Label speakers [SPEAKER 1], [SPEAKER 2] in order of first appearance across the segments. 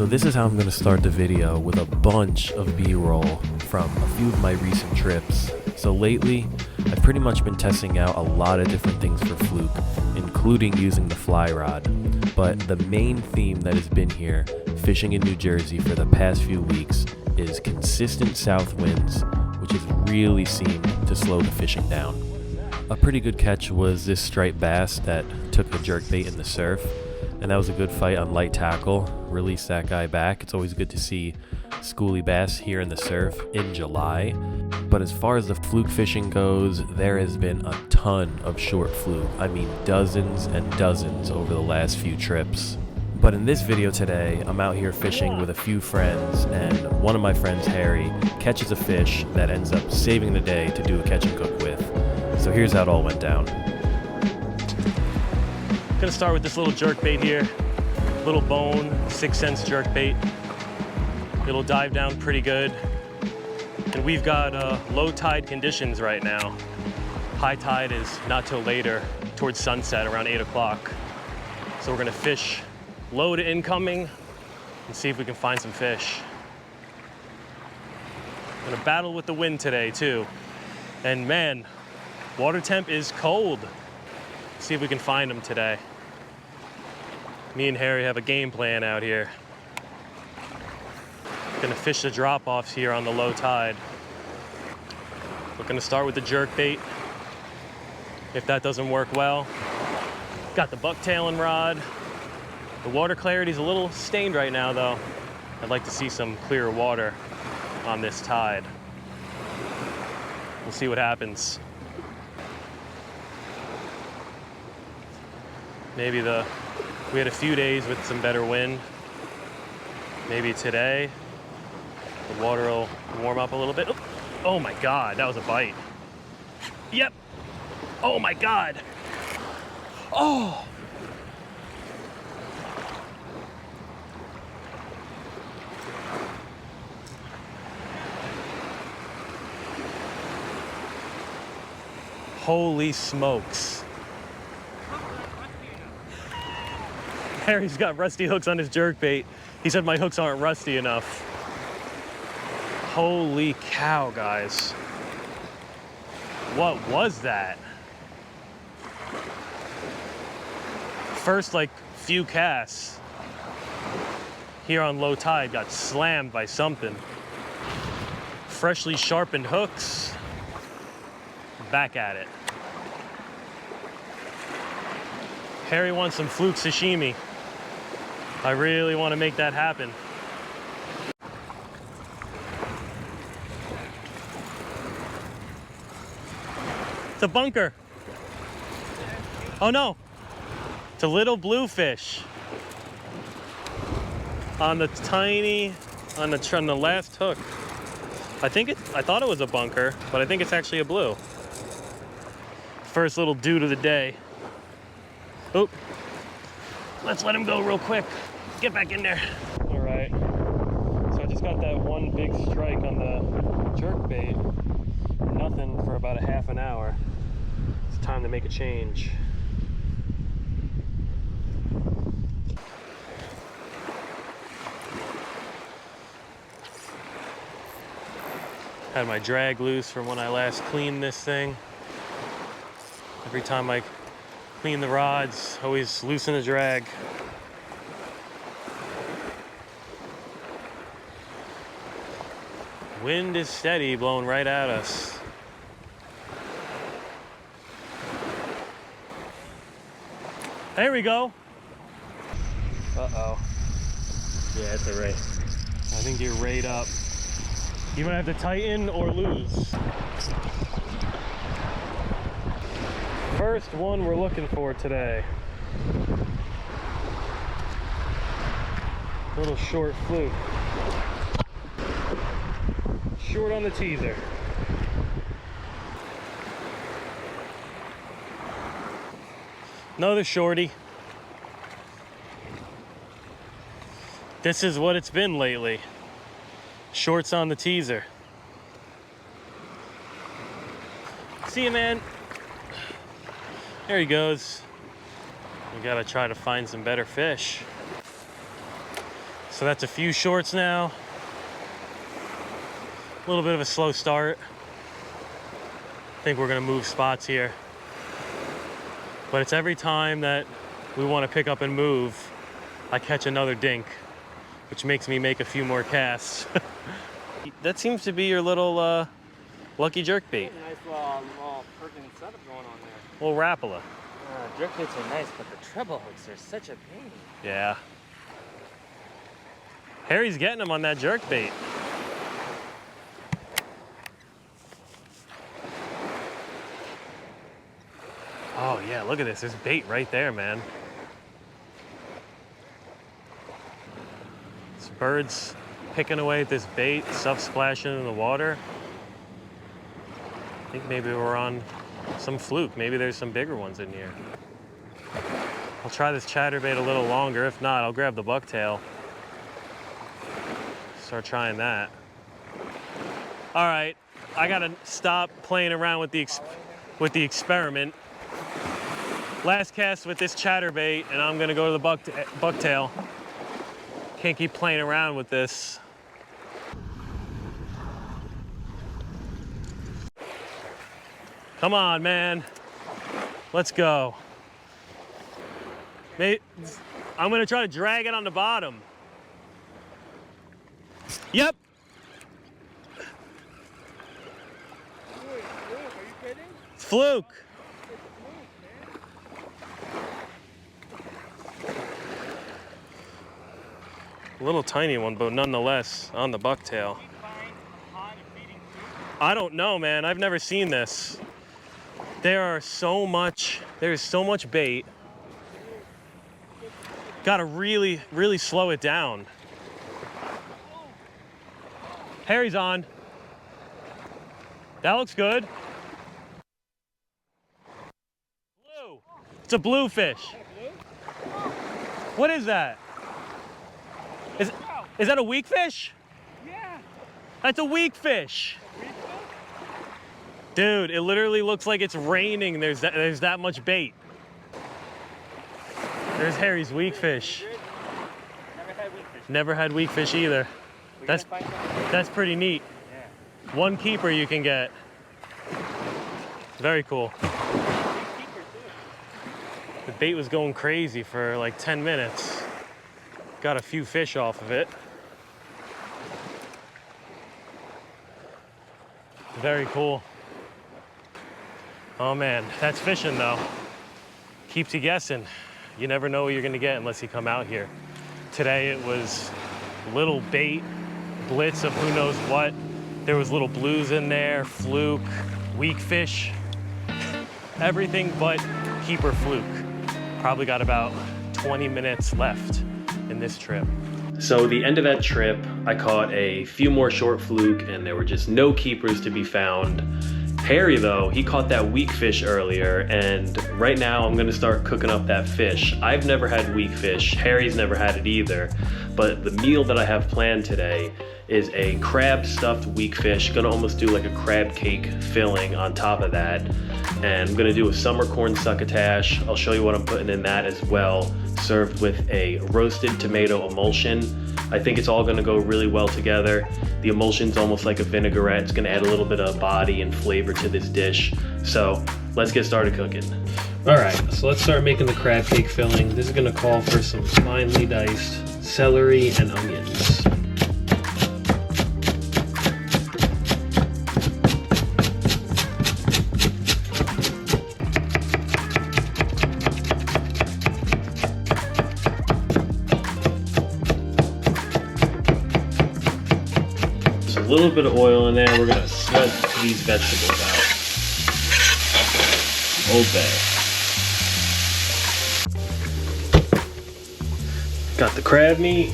[SPEAKER 1] So this is how I'm going to start the video, with a bunch of B-roll from a few of my recent trips. So lately, I've pretty much been testing out a lot of different things for Fluke, including using the fly rod. But the main theme that has been here, fishing in New Jersey for the past few weeks, is consistent south winds, which has really seemed to slow the fishing down. A pretty good catch was this striped bass that took a jerkbait in the surf, and that was a good fight on light tackle. Released that guy back. It's always good to see schoolie bass here in the surf in July. But as far as the fluke fishing goes, there has been a ton of short fluke. I mean dozens and dozens over the last few trips. But in this video today, I'm out here fishing with a few friends, and one of my friends, Harry, catches a fish that ends up saving the day to do a catch and cook with. So here's how it all went down.
[SPEAKER 2] Gonna start with this little jerkbait here. Little bone, 6 cents jerkbait. It'll dive down pretty good. And we've got low tide conditions right now. High tide is not till later, towards sunset, around 8 o'clock. So we're gonna fish low to incoming and see if we can find some fish. I'm gonna battle with the wind today too. And man, water temp is cold. See if we can find them today. Me and Harry have a game plan out here. Gonna fish the drop-offs here on the low tide. We're gonna start with the jerkbait. If that doesn't work well, got the bucktailing rod. The water clarity is a little stained right now though. I'd like to see some clearer water on this tide. We'll see what happens. We had a few days with some better wind. Maybe today, the water will warm up a little bit. Oh my God, that was a bite. Yep. Oh my God. Oh. Holy smokes. Harry's got rusty hooks on his jerkbait. He said my hooks aren't rusty enough. Holy cow, guys. What was that? First, few casts here on low tide got slammed by something. Freshly sharpened hooks. Back at it. Harry wants some fluke sashimi. I really want to make that happen. It's a bunker. Oh no, it's a little bluefish. On the last hook. I thought it was a bunker, but I think it's actually a blue. First little dude of the day. Oh, let's let him go real quick. Get back in there. All right, so I just got that one big strike on the jerkbait. Nothing for about a half an hour. It's time to make a change. Had my drag loose from when I last cleaned this thing. Every time I clean the rods, always loosen the drag. Wind is steady, blowing right at us. There we go. Uh-oh. Yeah, it's a ray. I think you're rayed up. You might have to tighten or lose. First one we're looking for today. Little short fluke. Short on the teaser. Another shorty. This is what it's been lately. Shorts on the teaser. See you, man. There he goes. We gotta try to find some better fish. So that's a few shorts now. A little bit of a slow start. I think we're gonna move spots here. But it's every time that we wanna pick up and move, I catch another dink, which makes me make a few more casts. That seems to be your little lucky jerk bait.
[SPEAKER 3] Nice little perking setup going on there.
[SPEAKER 2] Little Rapala.
[SPEAKER 3] Jerk baits are nice, but the treble hooks are such a pain.
[SPEAKER 2] Yeah. Harry's getting him on that jerk bait. Oh yeah, look at this. There's bait right there, man. This bird's picking away at this bait, stuff splashing in the water. I think maybe we're on some fluke. Maybe there's some bigger ones in here. I'll try this chatterbait a little longer. If not, I'll grab the bucktail. Start trying that. All right, I gotta stop playing around with the experiment. Last cast with this chatterbait, and I'm gonna go to the bucktail. Can't keep playing around with this. Come on, man. Let's go. I'm gonna try to drag it on the bottom. Yep.
[SPEAKER 3] Are you kidding?
[SPEAKER 2] It's fluke. A little tiny one, but nonetheless on the bucktail. I don't know, man. I've never seen this. There's so much bait. Gotta really, really slow it down. Harry's on. That looks good. Blue. It's a bluefish. What is that? Is that a weakfish?
[SPEAKER 3] Yeah.
[SPEAKER 2] That's a weakfish. Dude, it literally looks like it's raining. There's that much bait. There's Harry's weakfish.
[SPEAKER 3] Never had weakfish.
[SPEAKER 2] Never had weakfish either. That's pretty neat.
[SPEAKER 3] Yeah.
[SPEAKER 2] One keeper you can get. Very cool. The bait was going crazy for like 10 minutes. Got a few fish off of it. Very cool. Oh man, that's fishing though. Keeps you guessing. You never know what you're gonna get unless you come out here. Today it was little bait, blitz of who knows what. There was little blues in there, fluke, weakfish, everything but keeper fluke. Probably got about 20 minutes left in this trip. So the end of that trip, I caught a few more short fluke and there were just no keepers to be found. Harry though, he caught that weakfish earlier, and right now I'm gonna start cooking up that fish. I've never had weakfish, Harry's never had it either, but the meal that I have planned today is a crab stuffed weakfish. Gonna almost do like a crab cake filling on top of that. And I'm gonna do a summer corn succotash. I'll show you what I'm putting in that as well, served with a roasted tomato emulsion. I think it's all gonna go really well together. The emulsion's almost like a vinaigrette. It's gonna add a little bit of body and flavor to this dish. So let's get started cooking. All right, so let's start making the crab cake filling. This is gonna call for some finely diced celery and onions. A little bit of oil in there. We're gonna sweat these vegetables out. Old Bay. Got the crab meat,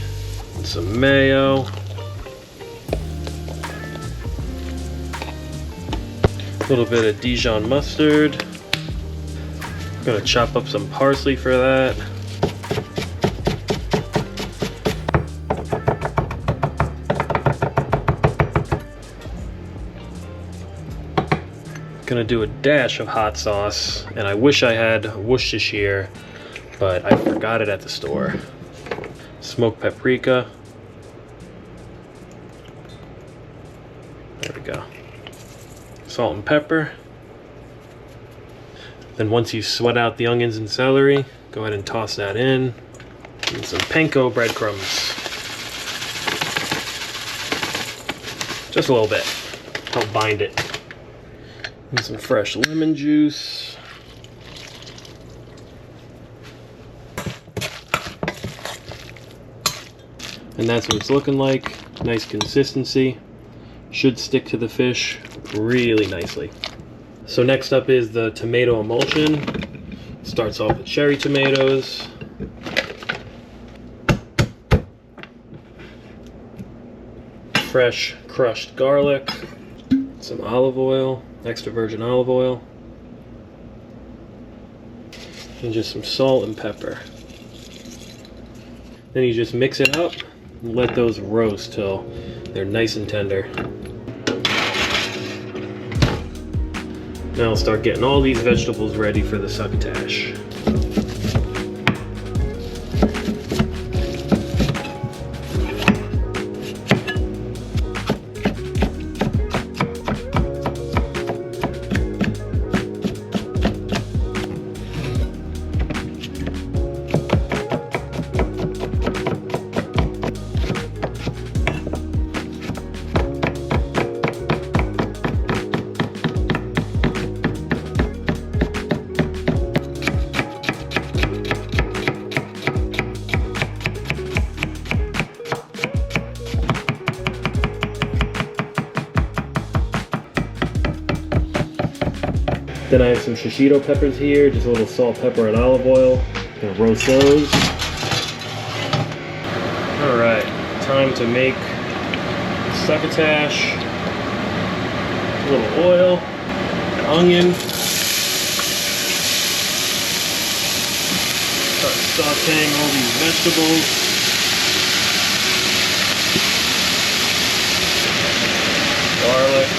[SPEAKER 2] some mayo, a little bit of Dijon mustard. Gonna chop up some parsley for that. Gonna do a dash of hot sauce, and I wish I had Worcestershire, but I forgot it at the store. Smoked paprika, salt and pepper. Then once you sweat out the onions and celery, go ahead and toss that in. And some panko breadcrumbs. Just a little bit, help bind it. And some fresh lemon juice. And that's what it's looking like. Nice consistency. Should stick to the fish really nicely. So next up is the tomato emulsion. Starts off with cherry tomatoes. Fresh crushed garlic. Some olive oil, extra virgin olive oil. And just some salt and pepper. Then you just mix it up and let those roast till they're nice and tender. Now I'll start getting all these vegetables ready for the succotash. Then I have some shishito peppers here, just a little salt, pepper, and olive oil. Gonna roast those. All right, time to make succotash. A little oil, an onion. Start sauteing all these vegetables. Garlic.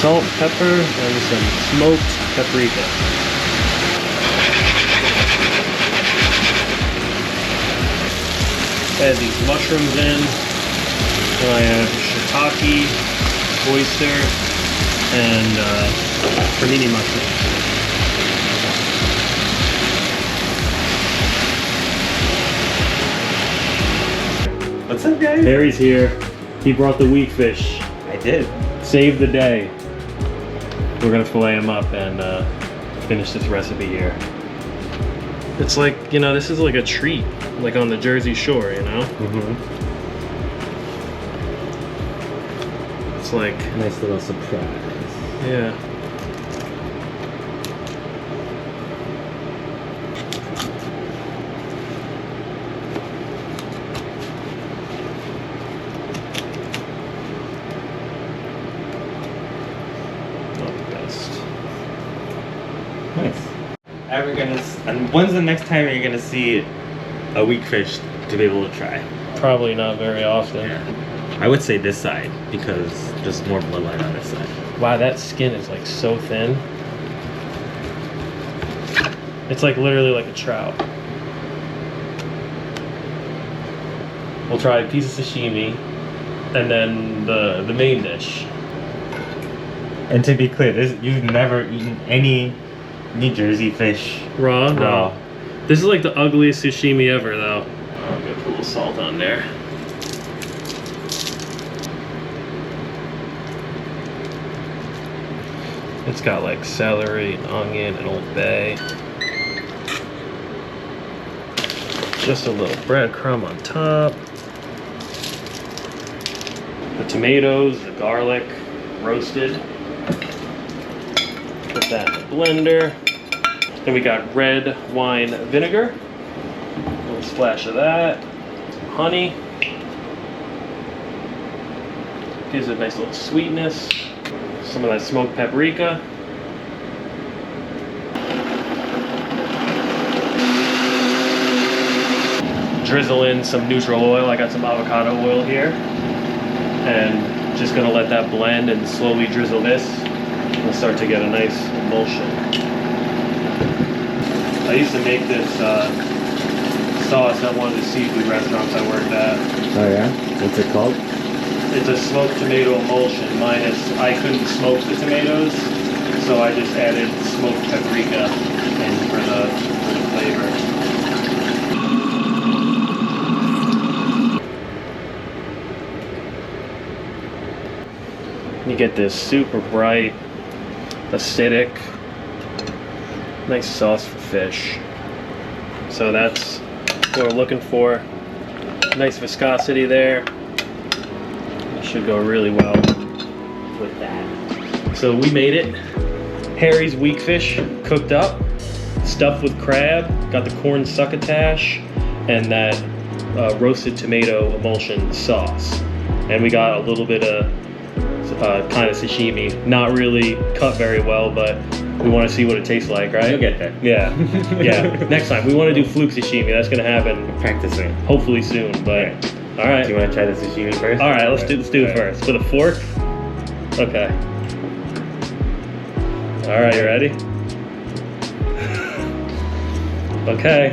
[SPEAKER 2] Salt, pepper, and some smoked paprika. Add these mushrooms in. And I have shiitake, oyster, and panini mushrooms.
[SPEAKER 3] What's up, guys?
[SPEAKER 2] Harry's here. He brought the WEAKFISH.
[SPEAKER 3] I did.
[SPEAKER 2] Save the day. We're gonna fillet them up and finish this recipe here. It's like, you know, this is like a treat, like on the Jersey Shore, you know?
[SPEAKER 3] Mm-hmm.
[SPEAKER 2] It's like...
[SPEAKER 3] Nice little surprise.
[SPEAKER 2] Yeah.
[SPEAKER 3] Nice. And when's the next time you're gonna see a WEAKFISH to be able to try?
[SPEAKER 2] Probably not very often.
[SPEAKER 3] Yeah. I would say this side because just more bloodline on this side.
[SPEAKER 2] Wow, that skin is like so thin. It's like literally like a trout. We'll try a piece of sashimi and then the main dish.
[SPEAKER 3] And to be clear, you've never eaten any New Jersey fish
[SPEAKER 2] Raw?
[SPEAKER 3] raw.
[SPEAKER 2] No. This is like the ugliest sashimi ever though. I'm gonna put a little salt on there. It's got like celery, and onion, and Old Bay. Just a little breadcrumb on top. The tomatoes, the garlic, roasted. Put that in the blender. Then we got red wine vinegar. A little splash of that. Some honey. Gives it a nice little sweetness. Some of that smoked paprika. Drizzle in some neutral oil. I got some avocado oil here. And just gonna let that blend and slowly drizzle this. We'll start to get a nice emulsion. I used to make this sauce at one of the seafood restaurants I worked at.
[SPEAKER 3] Oh yeah? What's it called?
[SPEAKER 2] it's a smoked tomato emulsion minus, I couldn't smoke the tomatoes, so I just added smoked paprika in for the flavor. You get this super bright, acidic, nice sauce for fish. So that's what we're looking for. Nice viscosity there. It should go really well with that. So we made it. Harry's weakfish cooked up, stuffed with crab, got the corn succotash, and that roasted tomato emulsion sauce. And we got a little bit of kind of sashimi. Not really cut very well, but we want to see what it tastes like, right?
[SPEAKER 3] You'll get there.
[SPEAKER 2] Yeah, yeah. Next time, we want to do Fluke sashimi. That's gonna happen
[SPEAKER 3] Practicing.
[SPEAKER 2] hopefully soon. But all right.
[SPEAKER 3] Do you want to try the sashimi first?
[SPEAKER 2] All right, let's do it first with a fork. Okay. All right, you ready? Okay.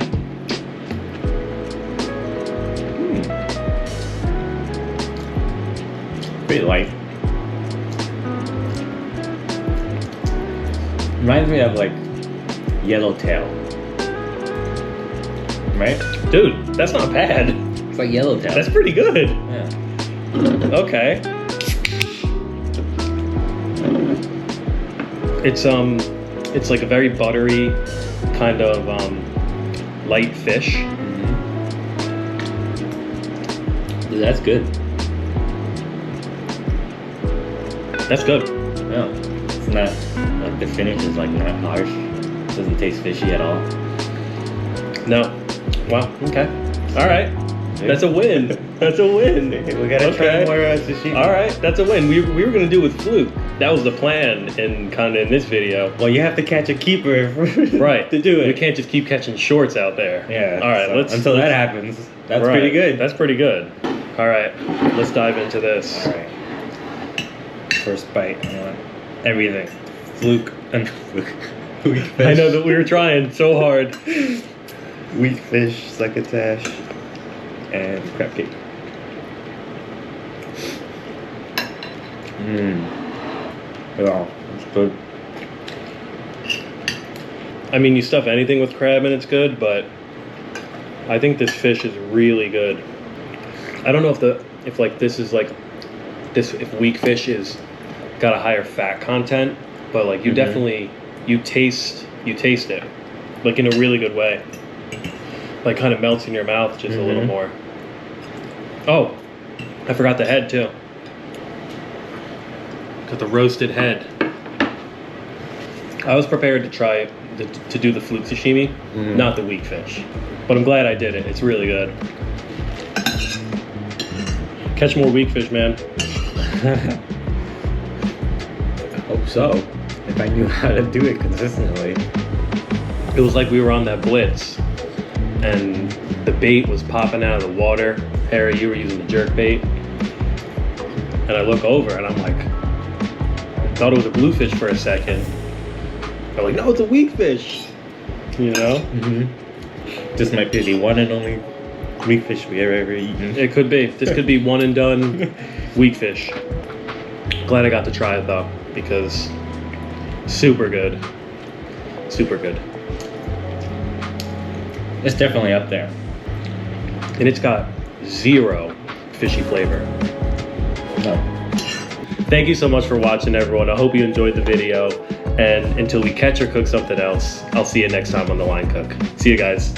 [SPEAKER 3] Pretty light. Reminds me of like yellowtail. Right?
[SPEAKER 2] Dude, that's not bad.
[SPEAKER 3] It's like yellowtail.
[SPEAKER 2] That's pretty good.
[SPEAKER 3] Yeah.
[SPEAKER 2] Okay. It's like a very buttery kind of light fish.
[SPEAKER 3] Dude, that's good.
[SPEAKER 2] That's good.
[SPEAKER 3] Yeah. It's not like the finish is like not harsh. Doesn't taste fishy at all.
[SPEAKER 2] No. Wow. Okay. All right. That's a win. That's a win.
[SPEAKER 3] We gotta try more sashimi.
[SPEAKER 2] All right. That's a win. We were gonna do it with Fluke. That was the plan in this video.
[SPEAKER 3] Well, you have to catch a keeper
[SPEAKER 2] Right.
[SPEAKER 3] to do it.
[SPEAKER 2] We can't just keep catching shorts out there.
[SPEAKER 3] Yeah.
[SPEAKER 2] All right.
[SPEAKER 3] So until that happens, that's
[SPEAKER 2] right.
[SPEAKER 3] pretty good.
[SPEAKER 2] That's pretty good. All right. Let's dive into this.
[SPEAKER 3] All right. First bite. I want everything. Fluke and Fluke. Weakfish.
[SPEAKER 2] I know that we were trying so hard.
[SPEAKER 3] Weakfish, succotash, and crab cake. Yeah, it's good.
[SPEAKER 2] I mean, you stuff anything with crab and it's good, but I think this fish is really good. I don't know if weakfish is got a higher fat content, but like you definitely you taste it like in a really good way. Like kind of melts in your mouth just a little more. Oh, I forgot the head too. Got the roasted head. I was prepared to try to do the Fluke sashimi, not the weakfish, but I'm glad I did it. It's really good. Catch more weakfish, man.
[SPEAKER 3] I hope so. If I knew how to do it consistently.
[SPEAKER 2] It was like we were on that blitz, and the bait was popping out of the water. Harry, you were using the jerk bait, and I look over and I'm like, I thought it was a bluefish for a second. I'm like, no, it's a weakfish. You know?
[SPEAKER 3] This might be the one and only weakfish we have ever eaten.
[SPEAKER 2] It could be. This could be one and done weakfish. Glad I got to try it though, because super good. Super good.
[SPEAKER 3] It's definitely up there.
[SPEAKER 2] And it's got zero fishy flavor.
[SPEAKER 3] No.
[SPEAKER 2] Thank you so much for watching, everyone. I hope you enjoyed the video. And until we catch or cook something else, I'll see you next time on The Line Cook. See you guys.